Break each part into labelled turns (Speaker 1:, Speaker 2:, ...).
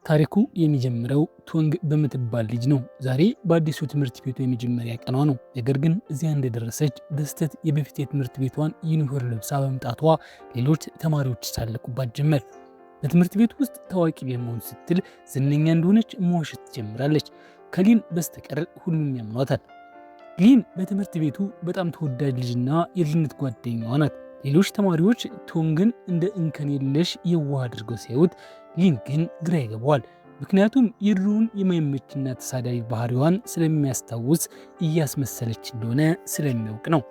Speaker 1: ታሪኩ የሚጀምረው ቶንግ በምትባል ልጅ ነው። ዛሬ በአዲሱ ትምህርት ቤቱ የመጀመሪያ ቀኗ ነው። ነገር ግን እዚያ እንደደረሰች በስህተት የበፊት የትምህርት ቤቷን ዩኒፎርም ለብሳ በመምጣቷ ሌሎች ተማሪዎች ይሳለቁባት ጀመር። በትምህርት ቤቱ ውስጥ ታዋቂ ለመሆን ስትል ዝነኛ እንደሆነች መዋሸት ትጀምራለች። ከሊን በስተቀር ሁሉም ያምኗታል። ሊን በትምህርት ቤቱ በጣም ተወዳጅ ልጅና የልጅነት ጓደኛዋ ናት። ሌሎች ተማሪዎች ቶንግን እንደ እንከን የለሽ የዋህ አድርገው ሲያዩት፣ ሊን ግን ግራ ይገባዋል። ምክንያቱም የድሮውን የማይመችና ተሳዳቢ ባህሪዋን ስለሚያስታውስ እያስመሰለች እንደሆነ ስለሚያውቅ ነው።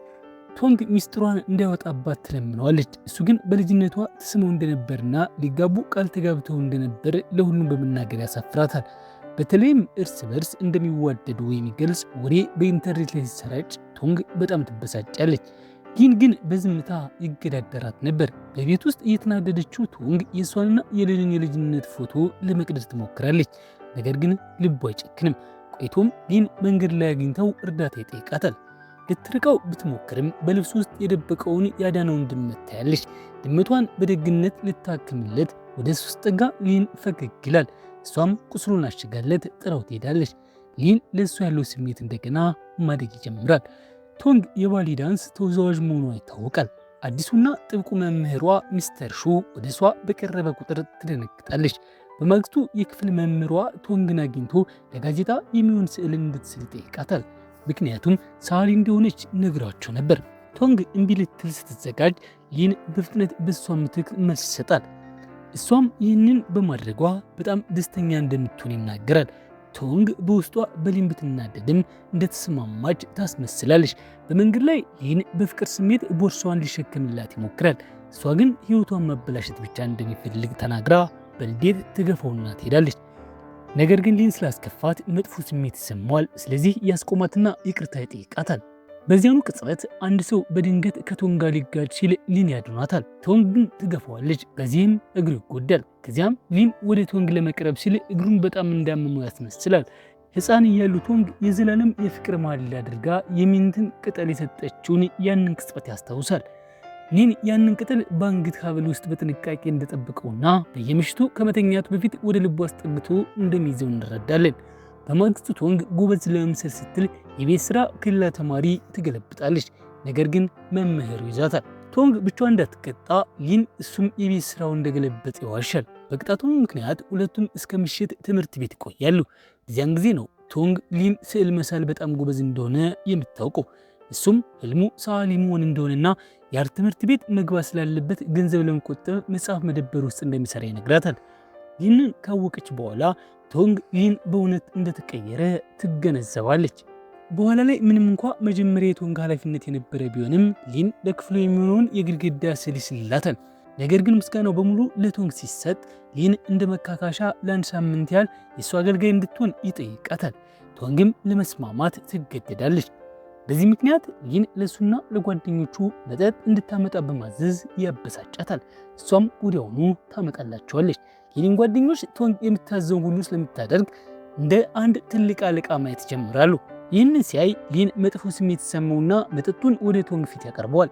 Speaker 1: ቶንግ ሚስጥሯን እንዳያወጣባት ትለምነዋለች። እሱ ግን በልጅነቷ ተስመው እንደነበርና ሊጋቡ ቃል ተጋብተው እንደነበር ለሁሉም በመናገር ያሳፍራታል። በተለይም እርስ በርስ እንደሚዋደዱ የሚገልጽ ወሬ በኢንተርኔት ላይ ሲሰራጭ ቶንግ በጣም ትበሳጫለች። ሊን ግን በዝምታ ይገዳደራት ነበር። በቤት ውስጥ እየተናደደችው ቶንግ የእሷንና የሊንን የልጅነት ፎቶ ለመቅደድ ትሞክራለች። ነገር ግን ልቡ አይጨክንም። ቆይቶም ሊን መንገድ ላይ አግኝተው እርዳታ ይጠይቃታል። ልትርቀው ብትሞክርም በልብስ ውስጥ የደበቀውን ያዳነውን ድመት ታያለች። ድመቷን በደግነት ልታክምለት ወደ እሱ ስትጠጋ ሊን ፈገግ ይላል። እሷም ቁስሉን አሽጋለት ጥራው ትሄዳለች። ሊን ለእሱ ያለው ስሜት እንደገና ማደግ ይጀምራል። ቶንግ የባሊ ዳንስ ተወዛዋዥ መሆኗ ይታወቃል። አዲሱና ጥብቁ መምህሯ ሚስተር ሹ ወደ እሷ በቀረበ ቁጥር ትደነግጣለች። በማግስቱ የክፍል መምህሯ ቶንግን አግኝቶ ለጋዜጣ የሚሆን ስዕል እንድትስል ይጠይቃታል። ምክንያቱም ሰዓሊ እንደሆነች ነግራቸው ነበር። ቶንግ እምቢ ልትል ስትዘጋጅ ሊን በፍጥነት በሷ ምትክ መልስ ይሰጣል። እሷም ይህንን በማድረጓ በጣም ደስተኛ እንደምትሆን ይናገራል። ቶንግ በውስጧ በሊን ብትናደድም እንደተስማማች ታስመስላለች። በመንገድ ላይ ሊን በፍቅር ስሜት ቦርሳዋን ሊሸከምላት ይሞክራል። እሷ ግን ሕይወቷን ማበላሸት ብቻ እንደሚፈልግ ተናግራ በንዴት ትገፋውና ትሄዳለች። ነገር ግን ሊን ስላስከፋት መጥፎ ስሜት ይሰማዋል። ስለዚህ ያስቆማትና ይቅርታ ይጠይቃታል። በዚያኑ ቅጽበት አንድ ሰው በድንገት ከቶንግ ጋር ሊጋጭ ሲል ሊን ያድኗታል። ቶንግ ግን ትገፋዋለች። በዚህም እግሩ ይጎዳል። ከዚያም ሊን ወደ ቶንግ ለመቅረብ ሲል እግሩን በጣም እንዳመመው ያስመስላል። ሕፃን እያሉ ቶንግ የዘላለም የፍቅር ማዕድ አድርጋ የሚንትን ቅጠል የሰጠችውን ያንን ቅጽበት ያስታውሳል። ሊን ያንን ቅጠል በአንገት ሐብል ውስጥ በጥንቃቄ እንደጠበቀውና በየምሽቱ ከመተኛቱ በፊት ወደ ልቡ አስጠግቶ እንደሚይዘው እንረዳለን። በማግስቱ ቶንግ ጎበዝ ለመምሰል ስትል የቤት ስራ ከሌላ ተማሪ ትገለብጣለች። ነገር ግን መምህሩ ይዛታል። ቶንግ ብቻዋን እንዳትቀጣ ሊን እሱም የቤት ስራው እንደገለበጠ ይዋሻል። በቅጣቱም ምክንያት ሁለቱም እስከ ምሽት ትምህርት ቤት ይቆያሉ። በዚያን ጊዜ ነው ቶንግ ሊን ስዕል መሳል በጣም ጎበዝ እንደሆነ የምታውቀው። እሱም ህልሙ ሰዓሊ መሆን እንደሆነና የአርት ትምህርት ቤት መግባት ስላለበት ገንዘብ ለመቆጠብ መጽሐፍ መደብር ውስጥ እንደሚሰራ ይነግራታል። ይህንን ካወቀች በኋላ ቶንግ ሊን በእውነት እንደተቀየረ ትገነዘባለች። በኋላ ላይ ምንም እንኳ መጀመሪያ የቶንግ ኃላፊነት የነበረ ቢሆንም ሊን ለክፍሉ የሚሆነውን የግድግዳ ስዕል ይስልላታል። ነገር ግን ምስጋናው በሙሉ ለቶንግ ሲሰጥ ሊን እንደ መካካሻ ለአንድ ሳምንት ያህል የእሱ አገልጋይ እንድትሆን ይጠይቃታል። ቶንግም ለመስማማት ትገደዳለች። በዚህ ምክንያት ሊን ለእሱና ለጓደኞቹ መጠጥ እንድታመጣ በማዘዝ ያበሳጫታል። እሷም ወዲያውኑ ታመጣላቸዋለች። የሊን ጓደኞች ቶንግ የምታዘውን ሁሉ ስለምታደርግ እንደ አንድ ትልቅ አለቃ ማየት ይጀምራሉ። ይህንን ሲያይ ሊን መጥፎ ስሜት የተሰማውና መጠጡን ወደ ቶንግ ፊት ያቀርበዋል።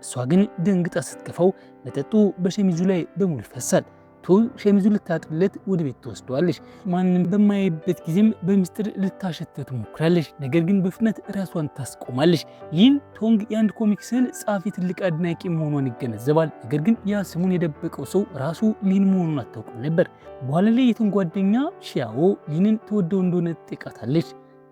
Speaker 1: እሷ ግን ደንግጣ ስትገፋው መጠጡ በሸሚዙ ላይ በሙሉ ይፈሳል። ቶንግ ሸሚዙን ልታጥብለት ወደ ቤት ትወስደዋለች። ማንም በማያይበት ጊዜም በሚስጥር ልታሸተት ትሞክራለች። ነገር ግን በፍጥነት ራሷን ታስቆማለች። ሊን ቶንግ የአንድ ኮሚክ ስዕል ጸሐፊ ትልቅ አድናቂ መሆኗን ይገነዘባል። ነገር ግን ያ ስሙን የደበቀው ሰው ራሱ ሊን መሆኑን አታውቅም ነበር። በኋላ ላይ የቶንግ ጓደኛ ሺያዎ ሊንን ተወደው እንደሆነ ትጠይቃታለች።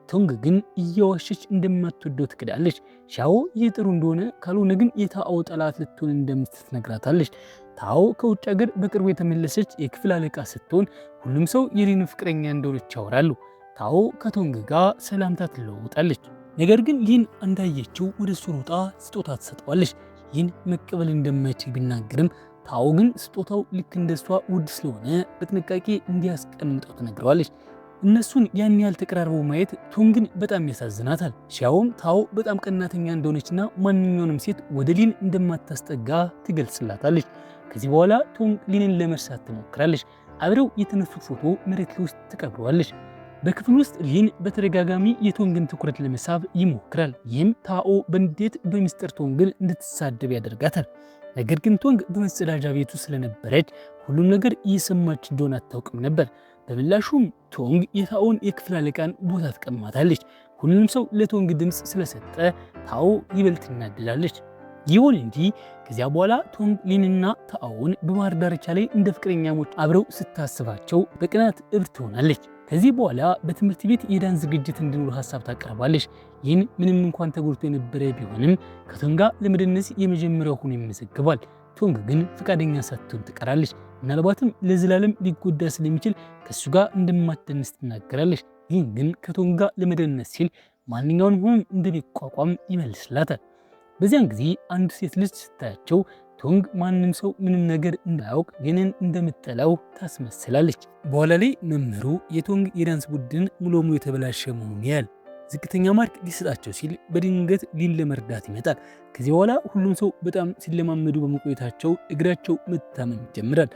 Speaker 1: ቶንግ ግን እየዋሸች እንደማትወደው ትክዳለች። ሺያዎ ይህ ጥሩ እንደሆነ ካልሆነ ግን የታኦ ጠላት ልትሆን እንደምትል ትነግራታለች። ታኦ ከውጭ ሀገር በቅርቡ የተመለሰች የክፍል አለቃ ስትሆን ሁሉም ሰው የሊን ፍቅረኛ እንደሆነች ያወራሉ። ታኦ ከቶንግ ጋር ሰላምታ ትለዋወጣለች። ነገር ግን ሊን እንዳየችው ወደ እሱ ሮጣ ስጦታ ትሰጠዋለች። ይህን መቀበል እንደማይችል ቢናገርም ታኦ ግን ስጦታው ልክ እንደሷ ውድ ስለሆነ በጥንቃቄ እንዲያስቀምጠው ትነግረዋለች። እነሱን ያን ያህል ተቀራርበው ማየት ቶንግን በጣም ያሳዝናታል። ሺያዎም ታኦ በጣም ቀናተኛ እንደሆነችና ማንኛውንም ሴት ወደ ሊን እንደማታስጠጋ ትገልጽላታለች። ከዚህ በኋላ ቶንግ ሊንን ለመርሳት ትሞክራለች። አብረው የተነሱት ፎቶ መሬት ውስጥ ትቀብረዋለች። በክፍል ውስጥ ሊን በተደጋጋሚ የቶንግን ትኩረት ለመሳብ ይሞክራል። ይህም ታኦ በንዴት በሚስጥር ቶንግን እንድትሳደብ ያደርጋታል። ነገር ግን ቶንግ በመጸዳጃ ቤቱ ስለነበረች ሁሉም ነገር እየሰማች እንደሆነ አታውቅም ነበር። በምላሹም ቶንግ የታኦን የክፍል አለቃን ቦታ ትቀማታለች። ሁሉም ሰው ለቶንግ ድምፅ ስለሰጠ ታኦ ይበልጥ ትናደዳለች። ይሁን እንጂ ከዚያ በኋላ ቶንግ ሊንና ታኦን በባህር ዳርቻ ላይ እንደ ፍቅረኛሞች አብረው ስታስባቸው በቅናት እብድ ትሆናለች። ከዚህ በኋላ በትምህርት ቤት የዳንስ ዝግጅት እንዲኖር ሀሳብ ታቀርባለች። ይህን ምንም እንኳን ተጎድቶ የነበረ ቢሆንም ከቶንግ ጋር ለመደነስ የመጀመሪያው ሆኖ ይመዘግባል። ቶንግ ግን ፈቃደኛ ሳትሆን ትቀራለች። ምናልባትም ለዘላለም ሊጎዳ ስለሚችል ከሱ ጋር እንደማትደንስ ትናገራለች። ይህን ግን ከቶንግ ጋር ለመደነስ ሲል ማንኛውንም ሆኖ እንደሚቋቋም ይመልስላታል። በዚያን ጊዜ አንድ ሴት ልጅ ስታያቸው ቶንግ ማንም ሰው ምንም ነገር እንዳያውቅ ሊንን እንደምትጠላው ታስመስላለች። በኋላ ላይ መምህሩ የቶንግ የዳንስ ቡድን ሙሉ በሙሉ የተበላሸ መሆኑን ያያል። ዝቅተኛ ማርክ ሊሰጣቸው ሲል በድንገት ሊን ለመርዳት ይመጣል። ከዚህ በኋላ ሁሉም ሰው በጣም ሲለማመዱ በመቆየታቸው እግራቸው መታመም ይጀምራል።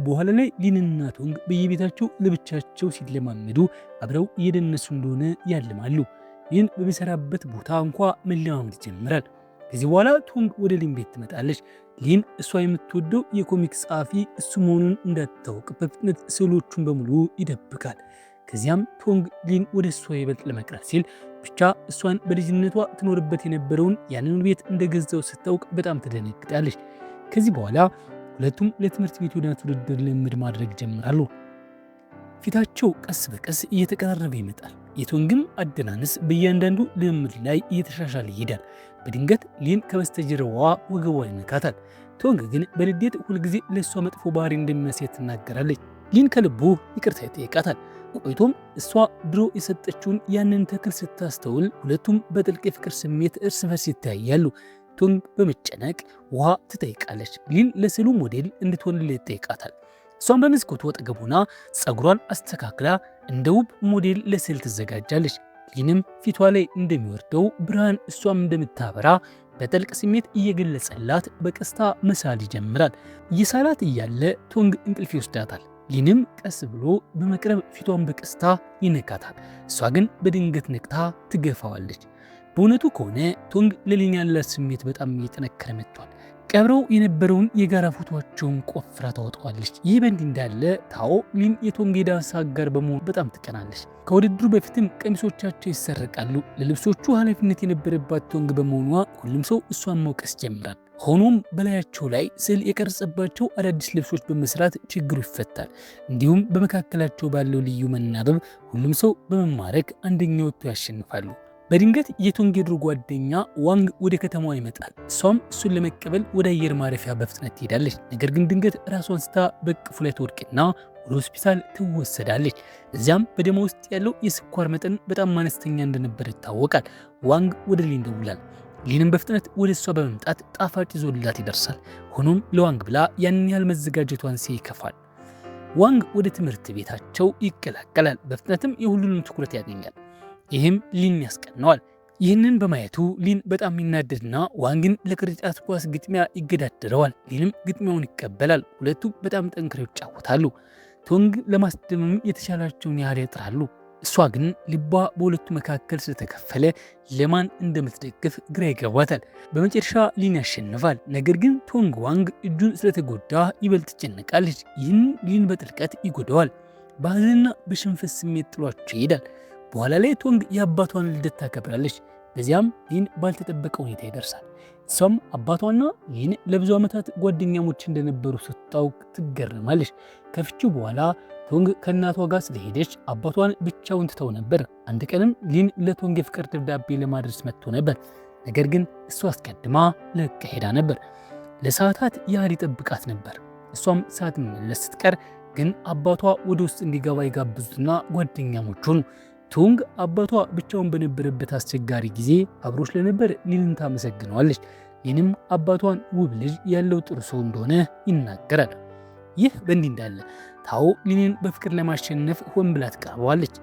Speaker 1: በኋላ ላይ ሊንና ቶንግ በየቤታቸው ለብቻቸው ሲለማመዱ አብረው እየደነሱ እንደሆነ ያልማሉ። ይህን በሚሰራበት ቦታ እንኳ መለማመድ ይጀምራል። ከዚህ በኋላ ቶንግ ወደ ሊን ቤት ትመጣለች። ሊን እሷ የምትወደው የኮሚክስ ጸሐፊ እሱ መሆኑን እንዳታውቅ በፍጥነት ስዕሎቹን በሙሉ ይደብቃል። ከዚያም ቶንግ ሊን ወደ እሷ ይበልጥ ለመቅረብ ሲል ብቻ እሷን በልጅነቷ ትኖርበት የነበረውን ያንን ቤት እንደገዛው ስታውቅ በጣም ትደነግጣለች። ከዚህ በኋላ ሁለቱም ለትምህርት ቤት ወደ ውድድር ልምድ ማድረግ ጀምራሉ። ፊታቸው ቀስ በቀስ እየተቀራረበ ይመጣል። የቶንግም አደናነስ በእያንዳንዱ ልምምድ ላይ እየተሻሻለ ይሄዳል። በድንገት ሊን ከበስተጀርባዋ ወገቧን ይነካታል። ቶንግ ግን በንዴት ሁልጊዜ ለእሷ መጥፎ ባህሪ እንደሚመስል ትናገራለች። ሊን ከልቡ ይቅርታ ይጠይቃታል። ቆይቶም እሷ ድሮ የሰጠችውን ያንን ተክል ስታስተውል ሁለቱም በጥልቅ የፍቅር ስሜት እርስ በርስ ይተያያሉ። ቶንግ በመጨነቅ ውሃ ትጠይቃለች። ሊን ለስዕሉ ሞዴል እንድትሆንለት ይጠይቃታል። እሷን በመስኮቱ አጠገብ ሆና ፀጉሯን አስተካክላ እንደ ውብ ሞዴል ለስዕል ትዘጋጃለች። ሊንም ፊቷ ላይ እንደሚወርደው ብርሃን እሷም እንደምታበራ በጥልቅ ስሜት እየገለጸላት በቀስታ መሳል ይጀምራል። እየሳላት እያለ ቶንግ እንቅልፍ ይወስዳታል። ሊንም ቀስ ብሎ በመቅረብ ፊቷን በቀስታ ይነካታል። እሷ ግን በድንገት ነቅታ ትገፋዋለች። በእውነቱ ከሆነ ቶንግ ለሊን ያላት ስሜት በጣም እየጠነከረ መጥቷል። ቀብረው የነበረውን የጋራ ፎቶቸውን ቆፍራ ታወጣዋለች። ይህ በእንዲህ እንዳለ ታኦ ሊን የቶንግ የዳንስ አጋር በመሆኑ በጣም ትቀናለች። ከውድድሩ በፊትም ቀሚሶቻቸው ይሰረቃሉ። ለልብሶቹ ኃላፊነት የነበረባት ቶንግ በመሆኗ ሁሉም ሰው እሷን መውቀስ ጀምራል። ሆኖም በላያቸው ላይ ስዕል የቀረጸባቸው አዳዲስ ልብሶች በመስራት ችግሩ ይፈታል። እንዲሁም በመካከላቸው ባለው ልዩ መናበብ ሁሉም ሰው በመማረክ አንደኛ ወጥቶ ያሸንፋሉ። በድንገት የቶንግ የድሮ ጓደኛ ዋንግ ወደ ከተማዋ ይመጣል። እሷም እሱን ለመቀበል ወደ አየር ማረፊያ በፍጥነት ትሄዳለች። ነገር ግን ድንገት ራሷን ስታ በቅፉ ላይ ትወድቅና ወደ ሆስፒታል ትወሰዳለች። እዚያም በደሟ ውስጥ ያለው የስኳር መጠን በጣም አነስተኛ እንደነበረ ይታወቃል። ዋንግ ወደ ሊን ይደውላል። ሊንም በፍጥነት ወደ እሷ በመምጣት ጣፋጭ ይዞላት ይደርሳል። ሆኖም ለዋንግ ብላ ያንን ያህል መዘጋጀቷን ይከፋል። ዋንግ ወደ ትምህርት ቤታቸው ይቀላቀላል። በፍጥነትም የሁሉንም ትኩረት ያገኛል። ይህም ሊን ያስቀነዋል። ይህንን በማየቱ ሊን በጣም ይናደድና ዋንግን ለቅርጫት ኳስ ግጥሚያ ይገዳደረዋል። ሊንም ግጥሚያውን ይቀበላል። ሁለቱም በጣም ጠንክረው ይጫወታሉ። ቶንግ ለማስደመም የተቻላቸውን ያህል ያጥራሉ። እሷ ግን ልቧ በሁለቱ መካከል ስለተከፈለ ለማን እንደምትደግፍ ግራ ይገባታል። በመጨረሻ ሊን ያሸንፋል። ነገር ግን ቶንግ ዋንግ እጁን ስለተጎዳ ይበልጥ ትጨነቃለች። ይህን ሊን በጥልቀት ይጎዳዋል። በሐዘንና በሽንፈት ስሜት ጥሏቸው ይሄዳል። በኋላ ላይ ቶንግ የአባቷን ልደት ታከብራለች። በዚያም ሊን ባልተጠበቀ ሁኔታ ይደርሳል። እሷም አባቷና ሊን ለብዙ ዓመታት ጓደኛሞች እንደነበሩ ስታውቅ ትገረማለች። ከፍቺው በኋላ ቶንግ ከእናቷ ጋር ስለሄደች አባቷን ብቻውን ትተው ነበር። አንድ ቀንም ሊን ለቶንግ የፍቅር ደብዳቤ ለማድረስ መጥቶ ነበር። ነገር ግን እሷ አስቀድማ ለቃ ሄዳ ነበር። ለሰዓታት ያህል ይጠብቃት ነበር። እሷም ሳትመለስ ስትቀር ግን አባቷ ወደ ውስጥ እንዲገባ ይጋብዙትና ጓደኛሞች ሆኑ። ቶንግ አባቷ ብቻውን በነበረበት አስቸጋሪ ጊዜ አብሮ ስለነበር ሊንን ታመሰግነዋለች። ሊንም አባቷን ውብ ልጅ ያለው ጥሩ ሰው እንደሆነ ይናገራል። ይህ በእንዲህ እንዳለ ታኦ ሊንን በፍቅር ለማሸነፍ ሆን ብላ ትቀርበዋለች።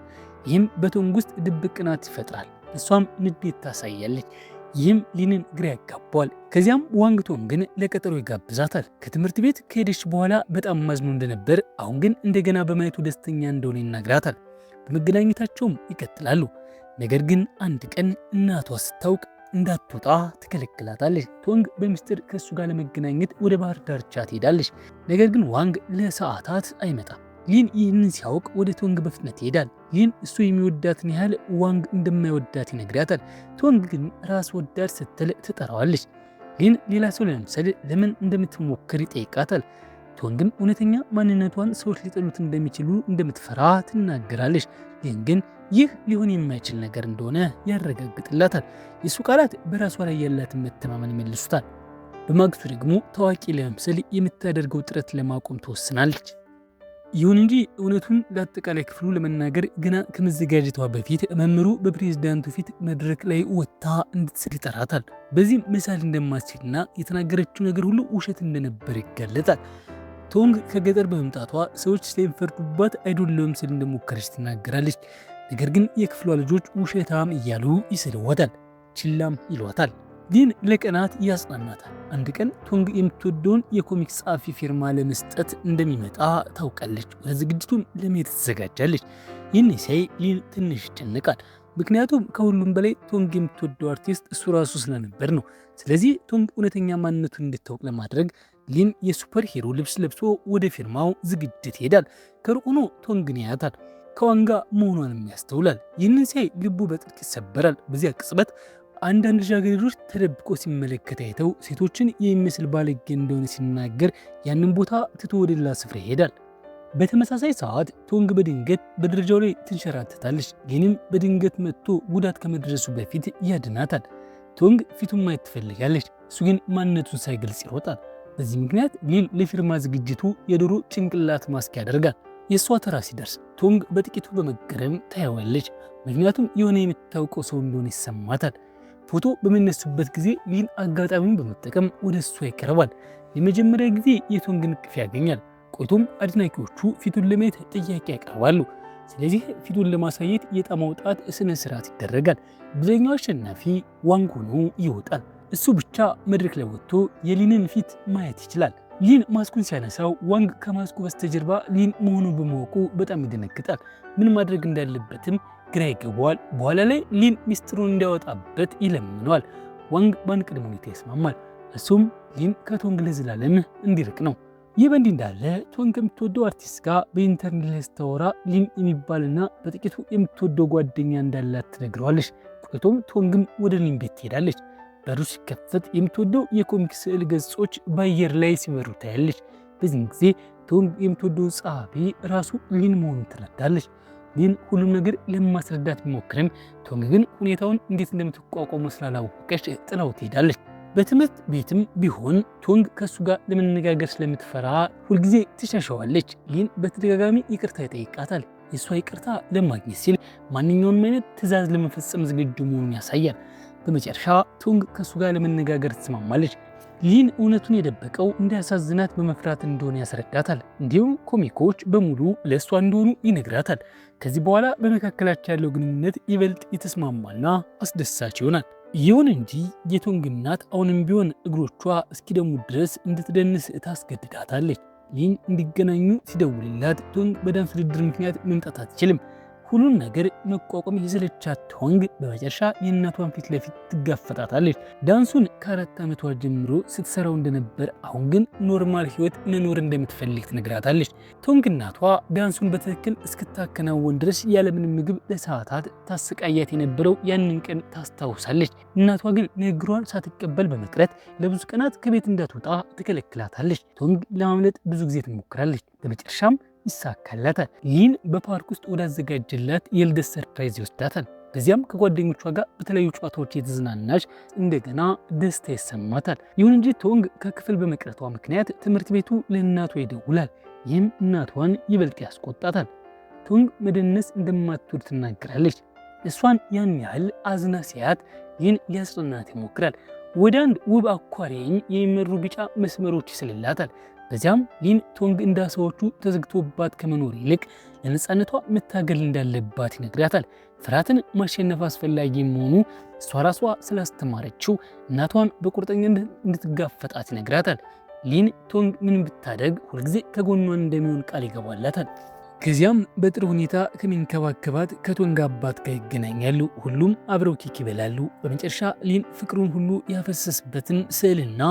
Speaker 1: ይህም በቶንግ ውስጥ ድብቅ ቅናት ይፈጥራል። እሷም ንዴት ታሳያለች። ይህም ሊንን ግራ ያጋባዋል። ከዚያም ዋንግ ቶንግን ለቀጠሮ ይጋብዛታል። ከትምህርት ቤት ከሄደች በኋላ በጣም ማዝኖ እንደነበር፣ አሁን ግን እንደገና በማየቱ ደስተኛ እንደሆነ ይናግራታል። በመገናኘታቸውም ይቀጥላሉ። ነገር ግን አንድ ቀን እናቷ ስታውቅ እንዳትወጣ ትከለክላታለች። ቶንግ በሚስጥር ከእሱ ጋር ለመገናኘት ወደ ባህር ዳርቻ ትሄዳለች። ነገር ግን ዋንግ ለሰዓታት አይመጣም። ሊን ይህንን ሲያውቅ ወደ ቶንግ በፍጥነት ይሄዳል። ሊን እሱ የሚወዳትን ያህል ዋንግ እንደማይወዳት ይነግራታል። ቶንግ ግን ራስ ወዳድ ስትል ትጠራዋለች። ሊን ሌላ ሰው ለመምሰል ለምን እንደምትሞክር ይጠይቃታል። ቶንግም እውነተኛ ማንነቷን ሰዎች ሊጠሉት እንደሚችሉ እንደምትፈራ ትናገራለች። ሊን ግን ይህ ሊሆን የማይችል ነገር እንደሆነ ያረጋግጥላታል። የሱ ቃላት በራሷ ላይ ያላትን መተማመን ይመልሱታል። በማግስቱ ደግሞ ታዋቂ ለመምሰል የምታደርገው ጥረት ለማቆም ትወስናለች። ይሁን እንጂ እውነቱን ለአጠቃላይ ክፍሉ ለመናገር ገና ከመዘጋጀቷ በፊት መምህሩ በፕሬዝዳንቱ ፊት መድረክ ላይ ወጥታ እንድትስል ይጠራታል። በዚህም መሳል እንደማትችልና የተናገረችው ነገር ሁሉ ውሸት እንደነበር ይጋለጣል። ቶንግ ከገጠር በመምጣቷ ሰዎች ስለሚፈርዱባት አይዶል ለመምሰል እንደሞከረች ትናገራለች። ነገር ግን የክፍሏ ልጆች ውሸታም እያሉ ይስለዋታል፣ ችላም ይሏታል። ሊን ለቀናት ያጽናናታል። አንድ ቀን ቶንግ የምትወደውን የኮሚክስ ጸሐፊ ፊርማ ለመስጠት እንደሚመጣ ታውቃለች። ወደ ዝግጅቱም ለመሄድ ትዘጋጃለች። ይህን ሲያይ ሊን ትንሽ ይጨነቃል። ምክንያቱም ከሁሉም በላይ ቶንግ የምትወደው አርቲስት እሱ ራሱ ስለነበር ነው። ስለዚህ ቶንግ እውነተኛ ማንነቱን እንድታውቅ ለማድረግ ሊን የሱፐር ሂሮ ልብስ ለብሶ ወደ ፊርማው ዝግጅት ይሄዳል። ከሩቅ ሆኖ ቶንግን ያያታል። ከዋንጋ መሆኗንም ያስተውላል። ይህንን ሲያይ ልቡ በጥልቅ ይሰበራል። በዚያ ቅጽበት አንዳንድ ልጃገረዶች ተደብቆ ሲመለከት አይተው ሴቶችን የሚመስል ባለጌ እንደሆነ ሲናገር ያንን ቦታ ትቶ ወደ ሌላ ስፍራ ይሄዳል። በተመሳሳይ ሰዓት ቶንግ በድንገት በደረጃው ላይ ትንሸራተታለች። ሊንም በድንገት መጥቶ ጉዳት ከመድረሱ በፊት ያድናታል። ቶንግ ፊቱን ማየት ትፈልጋለች። እሱ ግን ማንነቱን ሳይገልጽ ይሮጣል። በዚህ ምክንያት ሊን ለፊርማ ዝግጅቱ የዶሮ ጭንቅላት ማስክ ያደርጋል። የእሷ ተራ ሲደርስ ቶንግ በጥቂቱ በመገረም ታየዋለች። ምክንያቱም የሆነ የምታውቀው ሰው እንደሆነ ይሰማታል። ፎቶ በሚነሱበት ጊዜ ሊን አጋጣሚውን በመጠቀም ወደ እሷ ይቀርባል። የመጀመሪያ ጊዜ የቶንግን እቅፍ ያገኛል። ቆይቶም አድናቂዎቹ ፊቱን ለማየት ጥያቄ ያቀርባሉ። ስለዚህ ፊቱን ለማሳየት የዕጣ ማውጣት ስነ ስርዓት ይደረጋል። ብዙኛው አሸናፊ ዋንግ ሆኖ ይወጣል። እሱ ብቻ መድረክ ላይ ወጥቶ የሊንን ፊት ማየት ይችላል። ሊን ማስኩን ሲያነሳው ዋንግ ከማስኩ በስተጀርባ ሊን መሆኑን በማወቁ በጣም ይደነግጣል። ምን ማድረግ እንዳለበትም ግራ ይገባዋል። በኋላ ላይ ሊን ሚስጥሩን እንዲያወጣበት ይለምነዋል። ዋንግ በአንድ ቅድመ ሁኔታ ይስማማል። እሱም ሊን ከቶንግ ለዘላለም እንዲርቅ ነው። ይህ በእንዲህ እንዳለ ቶንግ ከምትወደው አርቲስት ጋር በኢንተርኔት ላይ ስታወራ ሊን የሚባልና በጥቂቱ የምትወደው ጓደኛ እንዳላት ትነግረዋለች። ቆይቶም ቶንግም ወደ ሊን ቤት ትሄዳለች። በሩ ሲከፈት የምትወደው የኮሚክስ ስዕል ገጾች በአየር ላይ ሲበሩ ታያለች። በዚህም ጊዜ ቶንግ የምትወደው ጸሐፊ ራሱ ሊን መሆኑን ትረዳለች። ሊን ሁሉም ነገር ለማስረዳት ቢሞክርም ቶንግ ግን ሁኔታውን እንዴት እንደምትቋቋሙ ስላላወቀች ጥላው ትሄዳለች። በትምህርት ቤትም ቢሆን ቶንግ ከእሱ ጋር ለመነጋገር ስለምትፈራ ሁልጊዜ ትሸሸዋለች። ሊን በተደጋጋሚ ይቅርታ ይጠይቃታል። የእሷ ይቅርታ ለማግኘት ሲል ማንኛውንም አይነት ትዕዛዝ ለመፈጸም ዝግጁ መሆኑን ያሳያል። በመጨረሻ ቶንግ ከእሱ ጋር ለመነጋገር ትስማማለች። ሊን እውነቱን የደበቀው እንዳያሳዝናት በመፍራት እንደሆነ ያስረዳታል። እንዲሁም ኮሚኮች በሙሉ ለእሷ እንደሆኑ ይነግራታል። ከዚህ በኋላ በመካከላቸው ያለው ግንኙነት ይበልጥ የተስማማና አስደሳች ይሆናል። ይሁን እንጂ የቶንግ እናት አሁንም ቢሆን እግሮቿ እስኪደሙ ድረስ እንድትደንስ ታስገድዳታለች። ሊን እንዲገናኙ ሲደውልላት ቶንግ በዳንስ ውድድር ምክንያት መምጣት አትችልም። ሁሉን ነገር መቋቋም የሰለቻት ቶንግ በመጨረሻ የእናቷን ፊት ለፊት ትጋፈጣታለች። ዳንሱን ከ4 ዓመቷ ጀምሮ ስትሰራው እንደነበር አሁን ግን ኖርማል ህይወት መኖር እንደምትፈልግ ትነግራታለች። ቶንግ እናቷ ዳንሱን በትክክል እስክታከናወን ድረስ ያለምንም ምግብ ለሰዓታት ታሰቃያት የነበረው ያንን ቀን ታስታውሳለች። እናቷ ግን ንግግሯን ሳትቀበል በመቅረት ለብዙ ቀናት ከቤት እንዳትወጣ ትከለክላታለች። ቶንግ ለማምለጥ ብዙ ጊዜ ትሞክራለች። በመጨረሻም ይሳካላታል። ሊን በፓርክ ውስጥ ወዳዘጋጀላት የልደት ሰርፕራይዝ ይወስዳታል። በዚያም ከጓደኞቿ ጋር በተለያዩ ጨዋታዎች የተዝናናች እንደገና ደስታ ይሰማታል። ይሁን እንጂ ቶንግ ከክፍል በመቅረቷ ምክንያት ትምህርት ቤቱ ለእናቷ ይደውላል። ይህም እናቷን ይበልጥ ያስቆጣታል። ቶንግ መደነስ እንደማትወድ ትናገራለች። እሷን ያን ያህል አዝና ሲያት ይህን ሊያጽናናት ይሞክራል። ወደ አንድ ውብ አኳሪየም የሚመሩ ቢጫ መስመሮች ይስልላታል። በዚያም ሊን ቶንግ እንዳሰዎቹ ተዘግቶባት ከመኖር ይልቅ ለነፃነቷ መታገል እንዳለባት ይነግራታል። ፍርሃትን ማሸነፍ አስፈላጊ መሆኑ እሷ ራሷ ስላስተማረችው እናቷን በቁርጠኝነት እንድትጋፈጣት ይነግራታል። ሊን ቶንግ ምን ብታደርግ ሁልጊዜ ከጎኗን እንደሚሆን ቃል ይገባላታል። ከዚያም በጥሩ ሁኔታ ከሚንከባከባት ከቶንግ አባት ጋር ይገናኛሉ። ሁሉም አብረው ኬክ ይበላሉ። በመጨረሻ ሊን ፍቅሩን ሁሉ ያፈሰስበትን ስዕልና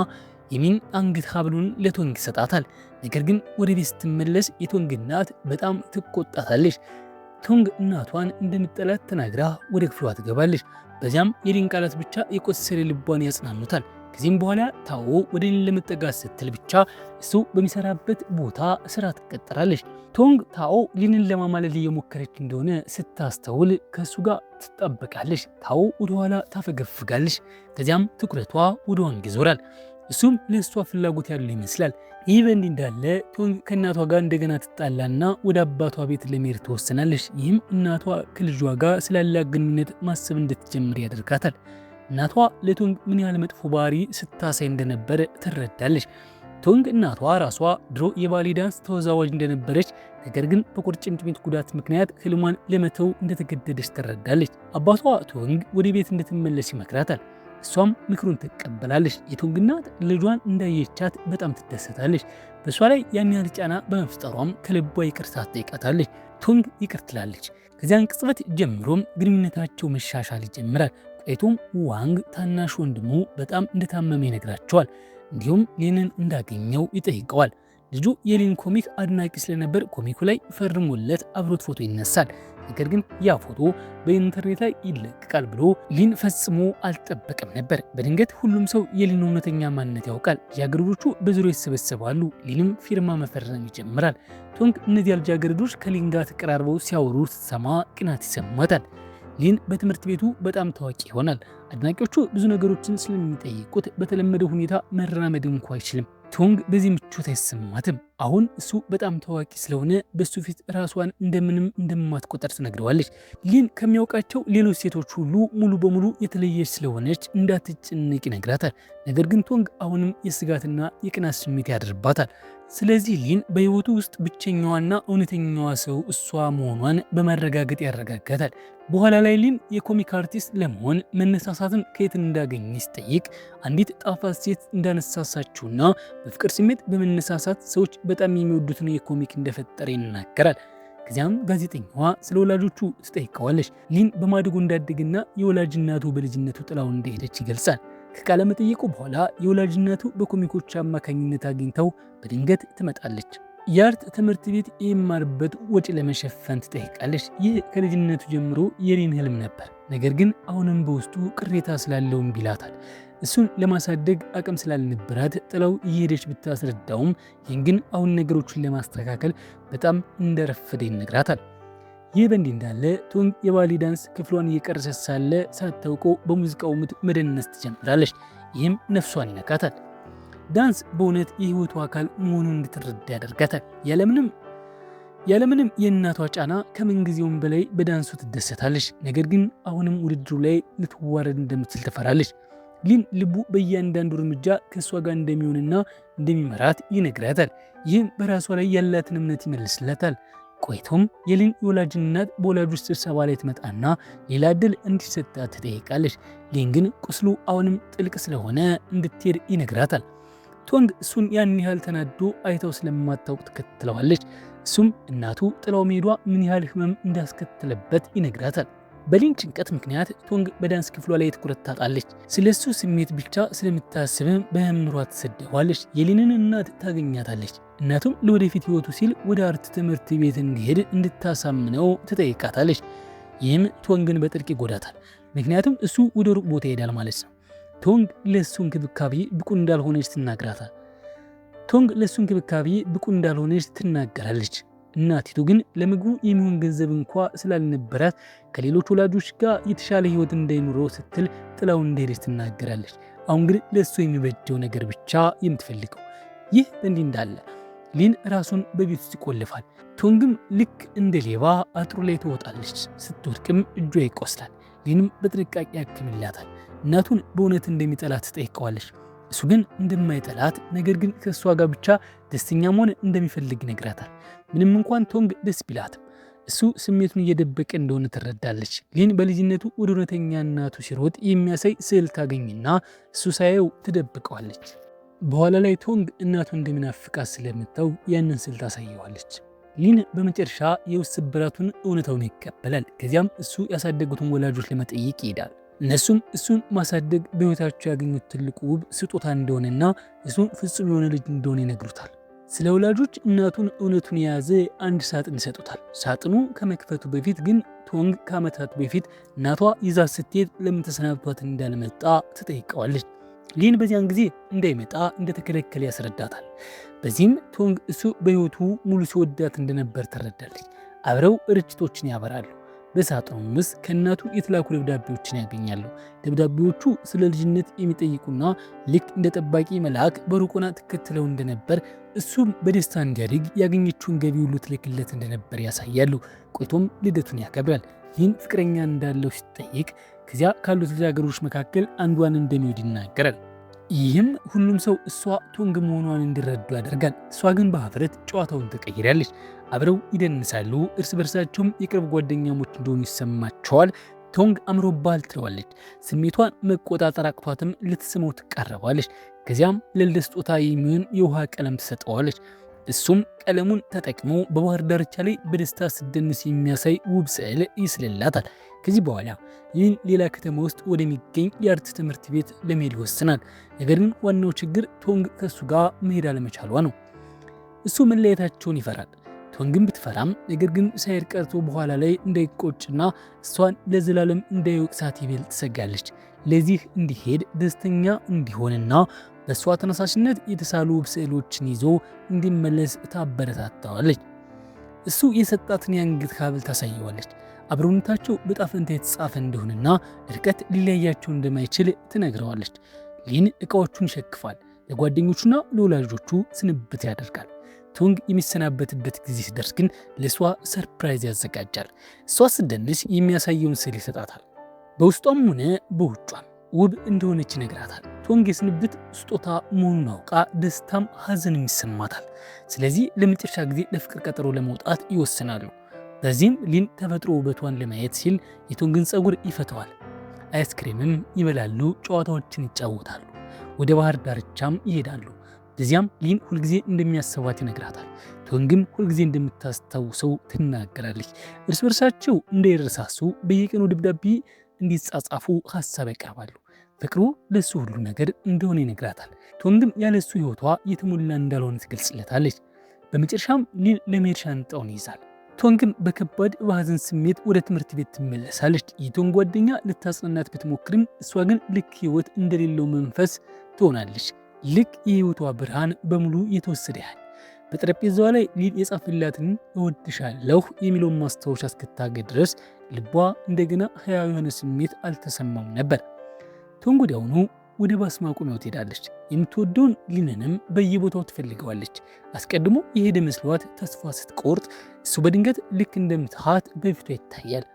Speaker 1: የሚን አንገት ሐብሉን ለቶንግ ይሰጣታል። ነገር ግን ወደ ቤት ስትመለስ የቶንግ እናት በጣም ትቆጣታለች። ቶንግ እናቷን እንደምትጠላት ተናግራ ወደ ክፍሏ ትገባለች። በዚያም የሊን ቃላት ብቻ የቆሰለ ልቧን ያጽናኑታል። ከዚህም በኋላ ታኦ ወደ ሊን ለመጠጋት ስትል ብቻ እሱ በሚሰራበት ቦታ ስራ ትቀጠራለች። ቶንግ ታኦ ሊንን ለማማለል እየሞከረች እንደሆነ ስታስተውል ከእሱ ጋር ትጣበቃለች። ታኦ ወደኋላ ታፈገፍጋለች። ከዚያም ትኩረቷ ወደ ዋንግ ይዞራል። እሱም ለእሷ ፍላጎት ያለው ይመስላል። ይህ በእንዲህ እንዳለ ቶንግ ከእናቷ ጋር እንደገና ትጣላና ወደ አባቷ ቤት ለመሄድ ትወስናለች። ይህም እናቷ ከልጇ ጋር ስላላት ግንኙነት ማሰብ እንድትጀምር ያደርጋታል። እናቷ ለቶንግ ምን ያህል መጥፎ ባህሪ ስታሳይ እንደነበረ ትረዳለች። ቶንግ እናቷ ራሷ ድሮ የባሌ ዳንስ ተወዛዋዥ እንደነበረች፣ ነገር ግን በቁርጭምጭሚት ጉዳት ምክንያት ህልሟን ለመተው እንደተገደደች ትረዳለች። አባቷ ቶንግ ወደ ቤት እንድትመለስ ይመክራታል። እሷም ምክሩን ትቀበላለች። የቶንግ እናት ልጇን እንዳየቻት በጣም ትደሰታለች። በእሷ ላይ ያን ያህል ጫና በመፍጠሯም ከልቧ ይቅርታ ትጠይቃታለች። ቶንግ ይቅር ትላለች። ከዚያን ቅጽበት ጀምሮም ግንኙነታቸው መሻሻል ይጀምራል። ቆይቶም ዋንግ ታናሽ ወንድሙ በጣም እንደታመመ ይነግራቸዋል። እንዲሁም ሊንን እንዳገኘው ይጠይቀዋል። ልጁ የሊን ኮሚክ አድናቂ ስለነበር ኮሚኩ ላይ ፈርሞለት አብሮት ፎቶ ይነሳል። ነገር ግን ያ ፎቶ በኢንተርኔት ላይ ይለቀቃል ብሎ ሊን ፈጽሞ አልጠበቀም ነበር። በድንገት ሁሉም ሰው የሊን እውነተኛ ማንነት ያውቃል። ልጃገረዶቹ በዙሪያው ይሰበሰባሉ። ሊንም ፊርማ መፈረም ይጀምራል። ቶንግ እነዚያ ልጃገረዶች ከሊን ጋር ተቀራርበው ሲያወሩ ስትሰማ ቅናት ይሰማታል። ሊን በትምህርት ቤቱ በጣም ታዋቂ ይሆናል። አድናቂዎቹ ብዙ ነገሮችን ስለሚጠይቁት በተለመደው ሁኔታ መራመድ እንኳ አይችልም። ቶንግ በዚህ ምቾት አይሰማትም። አሁን እሱ በጣም ታዋቂ ስለሆነ በሱ ፊት ራሷን እንደምንም እንደማትቆጠር ትነግረዋለች። ሊን ከሚያውቃቸው ሌሎች ሴቶች ሁሉ ሙሉ በሙሉ የተለየች ስለሆነች እንዳትጨነቅ ይነግራታል። ነገር ግን ቶንግ አሁንም የስጋትና የቅናት ስሜት ያድርባታል። ስለዚህ ሊን በህይወቱ ውስጥ ብቸኛዋና እውነተኛዋ ሰው እሷ መሆኗን በማረጋገጥ ያረጋጋታል። በኋላ ላይ ሊን የኮሚክ አርቲስት ለመሆን መነሳሳትን ከየት እንዳገኘ ሲጠይቅ አንዲት ጣፋጭ ሴት እንዳነሳሳችውና በፍቅር ስሜት በመነሳሳት ሰዎች በጣም የሚወዱትን የኮሚክ እንደፈጠረ ይናገራል። ከዚያም ጋዜጠኛዋ ስለ ወላጆቹ ትጠይቀዋለች። ሊን በማደጎ እንዳደግና የወላጅ እናቱ በልጅነቱ ጥላው እንደሄደች ይገልጻል። ከቃለ መጠይቁ በኋላ የወላጅ እናቱ በኮሚኮች አማካኝነት አግኝተው በድንገት ትመጣለች። የአርት ትምህርት ቤት የሚማርበት ወጪ ለመሸፈን ትጠይቃለች። ይህ ከልጅነቱ ጀምሮ የሊን ህልም ነበር። ነገር ግን አሁንም በውስጡ ቅሬታ ስላለው እምቢ ይላታል። እሱን ለማሳደግ አቅም ስላልነበራት ጥለው እየሄደች ብታስረዳውም ይህን ግን አሁን ነገሮችን ለማስተካከል በጣም እንደረፈደ ይነግራታል። ይህ በእንዲህ እንዳለ ቶንግ የባሌ ዳንስ ክፍሏን እየቀረሰች ሳለ ሳታውቀው በሙዚቃው ምት መደነስ ትጀምራለች። ይህም ነፍሷን ይነካታል። ዳንስ በእውነት የህይወቱ አካል መሆኑን እንድትረዳ ያደርጋታል። ያለምንም የእናቷ ጫና ከምንጊዜውም በላይ በዳንሱ ትደሰታለች። ነገር ግን አሁንም ውድድሩ ላይ ልትዋረድ እንደምትችል ትፈራለች። ሊን ልቡ በእያንዳንዱ እርምጃ ከእሷ ጋር እንደሚሆንና እንደሚመራት ይነግራታል። ይህም በራሷ ላይ ያላትን እምነት ይመልስላታል። ቆይቶም የሊን የወላጅ እናት በወላጆች ስብሰባ ላይ ትመጣና ሌላ እድል እንዲሰጣት ትጠይቃለች። ሊን ግን ቁስሉ አሁንም ጥልቅ ስለሆነ እንድትሄድ ይነግራታል። ቶንግ እሱን ያን ያህል ተናዶ አይተው ስለማታውቅ ትከትለዋለች። እሱም እናቱ ጥላው መሄዷ ምን ያህል ህመም እንዳስከተለበት ይነግራታል። በሊን ጭንቀት ምክንያት ቶንግ በዳንስ ክፍሏ ላይ ትኩረት ታጣለች። ስለሱ ስሜት ብቻ ስለምታስብም በአእምሯ ትሰደዋለች። የሊንን እናት ታገኛታለች። እናቱም ለወደፊት ህይወቱ ሲል ወደ አርት ትምህርት ቤት እንዲሄድ እንድታሳምነው ትጠይቃታለች። ይህም ቶንግን በጥልቅ ይጎዳታል። ምክንያቱም እሱ ወደ ሩቅ ቦታ ይሄዳል ማለት ነው። ቶንግ ለሱ እንክብካቤ ብቁ እንዳልሆነች ትናገራለች። እናቲቱ ግን ለምግቡ የሚሆን ገንዘብ እንኳ ስላልነበራት ከሌሎች ወላጆች ጋር የተሻለ ህይወት እንዳይኖረው ስትል ጥላው እንደሄደች ትናገራለች። አሁን ግን ለሱ የሚበጀው ነገር ብቻ የምትፈልገው። ይህ እንዲህ እንዳለ ሊን ራሱን በቤት ውስጥ ይቆልፋል። ቶንግም ልክ እንደ ሌባ አጥሩ ላይ ትወጣለች። ስትወድቅም እጇ ይቆስላል። ሊንም በጥንቃቄ ያክምላታል። እናቱን በእውነት እንደሚጠላት ትጠይቀዋለች። እሱ ግን እንደማይጠላት ነገር ግን ከእሷ ጋር ብቻ ደስተኛ መሆን እንደሚፈልግ ይነግራታል። ምንም እንኳን ቶንግ ደስ ቢላትም እሱ ስሜቱን እየደበቀ እንደሆነ ትረዳለች። ሊን በልጅነቱ ወደ እውነተኛ እናቱ ሲሮጥ የሚያሳይ ስዕል ታገኝና እሱ ሳየው ትደብቀዋለች። በኋላ ላይ ቶንግ እናቱ እንደሚናፍቃት ስለምታው ያንን ስዕል ታሳየዋለች። ሊን በመጨረሻ የውስጥ ስብራቱን እውነታውን ይቀበላል። ከዚያም እሱ ያሳደጉትን ወላጆች ለመጠየቅ ይሄዳል። እነሱም እሱን ማሳደግ በህይወታቸው ያገኙት ትልቁ ውብ ስጦታ እንደሆነና እሱም ፍጹም የሆነ ልጅ እንደሆነ ይነግሩታል። ስለ ወላጆች እናቱን እውነቱን የያዘ አንድ ሳጥን ይሰጡታል። ሳጥኑ ከመክፈቱ በፊት ግን ቶንግ ከዓመታት በፊት እናቷ ይዛ ስትሄድ ለምን ተሰናብቷት እንዳልመጣ ትጠይቀዋለች። ሊን በዚያን ጊዜ እንዳይመጣ እንደተከለከለ ያስረዳታል። በዚህም ቶንግ እሱ በህይወቱ ሙሉ ሲወዳት እንደነበር ትረዳለች። አብረው ርችቶችን ያበራሉ። በሳጥኑም ውስጥ ከእናቱ የተላኩ ደብዳቤዎችን ያገኛሉ። ደብዳቤዎቹ ስለ ልጅነት የሚጠይቁና ልክ እንደ ጠባቂ መልአክ በሩቆና ትከተለው እንደነበር እሱም በደስታ እንዲያድግ ያገኘችውን ገቢ ሁሉ ትልክለት እንደነበር ያሳያሉ። ቆይቶም ልደቱን ያከብራል። ይህን ፍቅረኛ እንዳለው ሲጠይቅ ከዚያ ካሉት ልጃገረዶች መካከል አንዷን እንደሚወድ ይናገራል። ይህም ሁሉም ሰው እሷ ቶንግ መሆኗን እንዲረዱ ያደርጋል። እሷ ግን በሀፍረት ጨዋታውን ተቀይራለች። አብረው ይደንሳሉ። እርስ በርሳቸውም የቅርብ ጓደኛሞች እንደሆኑ ይሰማቸዋል። ቶንግ አምሮባል ትለዋለች። ስሜቷን መቆጣጠር አቅቷትም ልትስመው ትቃረባለች። ከዚያም ለልደት ስጦታ የሚሆን የውሃ ቀለም ትሰጠዋለች። እሱም ቀለሙን ተጠቅሞ በባህር ዳርቻ ላይ በደስታ ስትደንስ የሚያሳይ ውብ ስዕል ይስልላታል። ከዚህ በኋላ ይህን ሌላ ከተማ ውስጥ ወደሚገኝ የአርት ትምህርት ቤት ለመሄድ ይወስናል። ነገር ግን ዋናው ችግር ቶንግ ከእሱ ጋር መሄድ አለመቻሏ ነው። እሱ መለየታቸውን ይፈራል። ቶንግን ብትፈራም ነገር ግን ሳይሄድ ቀርቶ በኋላ ላይ እንዳይቆጭና እሷን ለዘላለም እንዳይወቅሳት ይበልጥ ትሰጋለች። ለዚህ እንዲሄድ ደስተኛ እንዲሆንና በእሷ ተነሳሽነት የተሳሉ ውብ ስዕሎችን ይዞ እንዲመለስ ታበረታታዋለች። እሱ የሰጣትን የአንገት ሐብል ታሳየዋለች። አብሮነታቸው በጣፈንታ የተጻፈ እንደሆነና ርቀት ሊለያቸው እንደማይችል ትነግረዋለች። ሊን ዕቃዎቹን ይሸክፋል። ለጓደኞቹና ለወላጆቹ ስንብት ያደርጋል። ቶንግ የሚሰናበትበት ጊዜ ሲደርስ ግን ለእሷ ሰርፕራይዝ ያዘጋጃል። እሷ ስትደንስ የሚያሳየውን ስዕል ይሰጣታል። በውስጧም ሆነ በውጯም ውብ እንደሆነች ይነግራታል። ቶንግ የስንብት ስጦታ መሆኑን አውቃ ደስታም ሐዘንም ይሰማታል። ስለዚህ ለመጨረሻ ጊዜ ለፍቅር ቀጠሮ ለመውጣት ይወስናሉ። በዚህም ሊን ተፈጥሮ ውበቷን ለማየት ሲል የቶንግን ፀጉር ይፈተዋል። አይስክሪምም ይበላሉ፣ ጨዋታዎችን ይጫወታሉ። ወደ ባህር ዳርቻም ይሄዳሉ። በዚያም ሊን ሁልጊዜ እንደሚያስባት ይነግራታል። ቶንግም ሁልጊዜ እንደምታስታውሰው ትናገራለች። እርስ በርሳቸው እንዳይረሳሱ በየቀኑ ደብዳቤ እንዲጻጻፉ ሀሳብ ያቀርባሉ። ፍቅሩ ለሱ ሁሉ ነገር እንደሆነ ይነግራታል። ቶንግም ያለሱ ህይወቷ የተሞላ እንዳልሆነ ትገልጽለታለች። በመጨረሻም ሊን ለመሄድ ሻንጣውን ይይዛል። ቶንግም በከባድ በሐዘን ስሜት ወደ ትምህርት ቤት ትመለሳለች። የቶንግ ጓደኛ ልታጽናናት ብትሞክርም እሷ ግን ልክ ህይወት እንደሌለው መንፈስ ትሆናለች። ልክ የህይወቷ ብርሃን በሙሉ የተወሰደ ያህል። በጠረጴዛዋ ላይ ሊን የጻፈላትን እወድሻለሁ የሚለውን ማስታወሻ እስክታገኝ ድረስ ልቧ እንደገና ህያው የሆነ ስሜት አልተሰማም ነበር። ቶንግ ወዲያውኑ ወደ ባስ ማቆሚያው ትሄዳለች። የምትወደውን ሊንንም በየቦታው ትፈልገዋለች። አስቀድሞ የሄደ መስሏት ተስፋ ስትቆርጥ እሱ በድንገት ልክ እንደምትሃት በፊቷ ይታያል።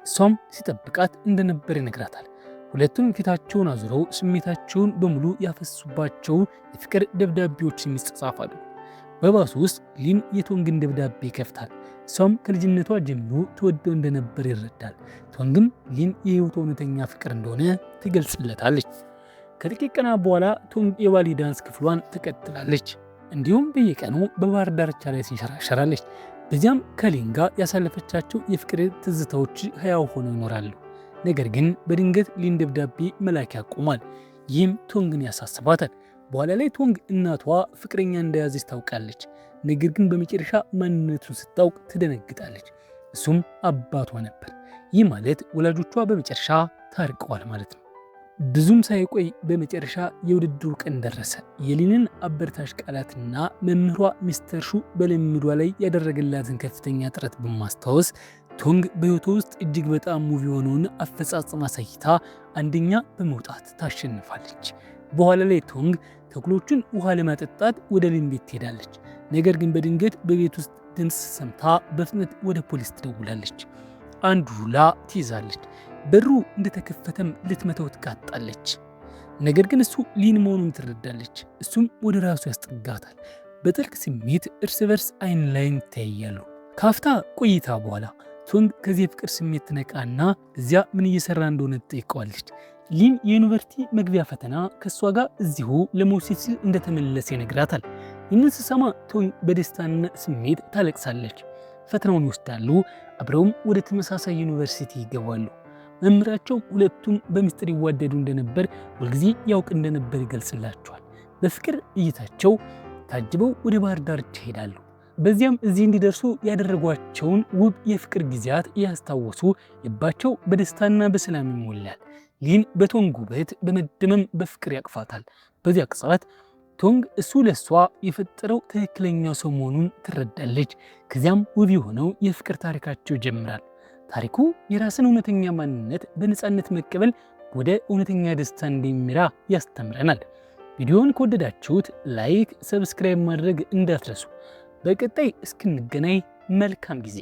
Speaker 1: እሷም ሲጠብቃት እንደነበር ይነግራታል። ሁለቱም ፊታቸውን አዙረው ስሜታቸውን በሙሉ ያፈሱባቸው የፍቅር ደብዳቤዎችን ይጻጻፋሉ። በባሱ ውስጥ ሊን የቶንግን ደብዳቤ ይከፍታል። እሷም ከልጅነቷ ጀምሮ ተወደው እንደነበር ይረዳል። ቶንግም ሊን የህይወቷ እውነተኛ ፍቅር እንደሆነ ትገልጽለታለች። ከጥቂት ቀናት በኋላ ቶንግ የባሊ ዳንስ ክፍሏን ትቀጥላለች። እንዲሁም በየቀኑ በባህር ዳርቻ ላይ ትንሸራሸራለች። በዚያም ከሊን ጋር ያሳለፈቻቸው የፍቅር ትዝታዎች ህያው ሆነው ይኖራሉ። ነገር ግን በድንገት ሊን ደብዳቤ መላክ ያቆማል። ይህም ቶንግን ያሳስባታል። በኋላ ላይ ቶንግ እናቷ ፍቅረኛ እንደያዘች ታውቃለች። ነገር ግን በመጨረሻ ማንነቱን ስታውቅ ትደነግጣለች። እሱም አባቷ ነበር። ይህ ማለት ወላጆቿ በመጨረሻ ታርቀዋል ማለት ነው። ብዙም ሳይቆይ በመጨረሻ የውድድሩ ቀን ደረሰ። የሊንን አበረታች ቃላትና መምህሯ ሚስተር ሹ በልምዷ ላይ ያደረገላትን ከፍተኛ ጥረት በማስታወስ ቶንግ በህይወቷ ውስጥ እጅግ በጣም ውብ የሆነውን አፈጻጸም አሳይታ አንደኛ በመውጣት ታሸንፋለች። በኋላ ላይ ቶንግ ተኩሎቹን ውሃ ለማጠጣት ወደ ሊን ቤት ትሄዳለች። ነገር ግን በድንገት በቤት ውስጥ ድምፅ ሰምታ በፍጥነት ወደ ፖሊስ ትደውላለች። አንድ ዱላ ትይዛለች። በሩ እንደተከፈተም ልትመተው ትቃጣለች። ነገር ግን እሱ ሊን መሆኑን ትረዳለች። እሱም ወደ ራሱ ያስጠጋታል። በጥልቅ ስሜት እርስ በርስ አይን ላይን ይተያያሉ። ካፍታ ቆይታ በኋላ ቶንግ ከዚህ የፍቅር ስሜት ትነቃና እዚያ ምን እየሰራ እንደሆነ ትጠይቀዋለች። ሊን የዩኒቨርሲቲ መግቢያ ፈተና ከእሷ ጋር እዚሁ ለመውሰድ ሲል እንደተመለሰ ይነግራታል። ይህንን ስትሰማ ቶንግ በደስታና ስሜት ታለቅሳለች። ፈተናውን ይወስዳሉ። አብረውም ወደ ተመሳሳይ ዩኒቨርሲቲ ይገባሉ። መምህራቸው ሁለቱም በምስጢር ይዋደዱ እንደነበር ሁልጊዜ ያውቅ እንደነበር ይገልጽላቸዋል። በፍቅር እይታቸው ታጅበው ወደ ባህር ዳርቻ ይሄዳሉ። በዚያም እዚህ እንዲደርሱ ያደረጓቸውን ውብ የፍቅር ጊዜያት ያስታወሱ ልባቸው በደስታና በሰላም ይሞላል። ሊን በቶንግ ውበት በመደመም በፍቅር ያቅፋታል። በዚያ ቅጽበት ቶንግ እሱ ለሷ የፈጠረው ትክክለኛው ሰው መሆኑን ትረዳለች። ከዚያም ውብ የሆነው የፍቅር ታሪካቸው ይጀምራል። ታሪኩ የራስን እውነተኛ ማንነት በነፃነት መቀበል ወደ እውነተኛ ደስታ እንደሚመራ ያስተምረናል። ቪዲዮውን ከወደዳችሁት ላይክ፣ ሰብስክራይብ ማድረግ እንዳትረሱ። በቀጣይ እስክንገናኝ መልካም ጊዜ